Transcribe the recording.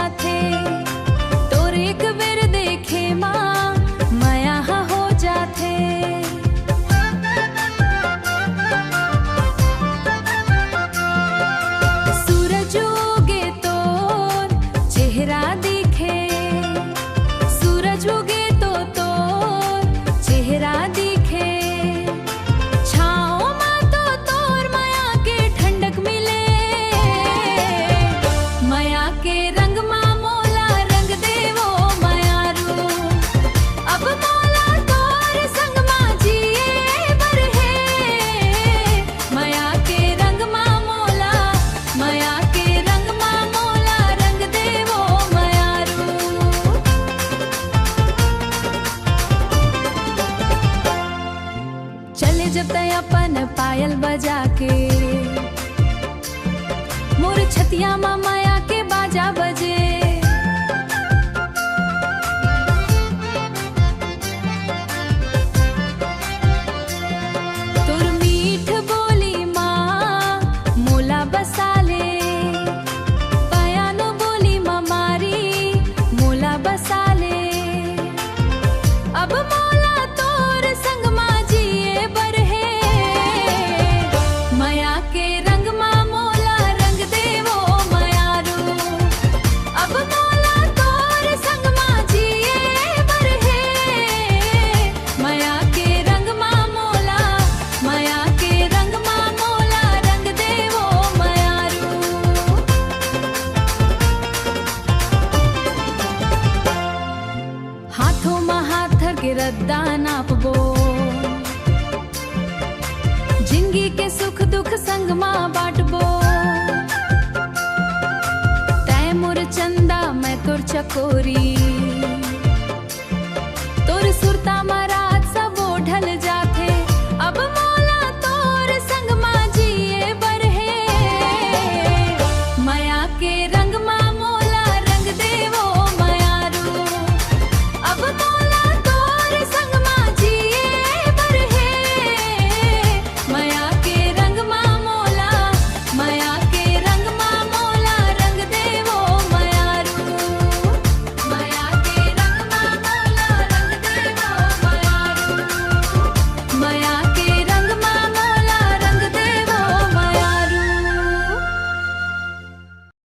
जाथे। तोर एक बेर देखे माँ माया हो जाथे। सूरज उगे तोर चेहरा दिखे, सूरज उगे तो तोर चेहरा दिखे। छाओ माँ तो तोर माया के ठंडक मिले। माया के रंग माँ मोला रंग देवो मायारू। अब मोला तोर संग माँ जिए बर है। माया के रंग माँ मोला, माया के रंग माँ मोला रंग देवो मायारू। चले जब तय अपन पायल बजा के, मोर छतिया माँ माया के बाजा बजे। तोर मीठ बोली माँ मोला बसाले। पायानो बोली माँ मारी मोला बसाले। अब मोला तोर संग माँ जिए बर है। माया के रंग माँ मोला रंग देवो मायारू। अब मोला तोर संग माँ जिए बर है। माया के रंग माँ मोला, माया के रंग माँ मोला रंग देवो मायारू। हाथों में हाथ के रद्दा नापबो। जिंदगी के सुख दुख संग माँ बांटबो। तै मोर चंदा मैं तोर चकोरी।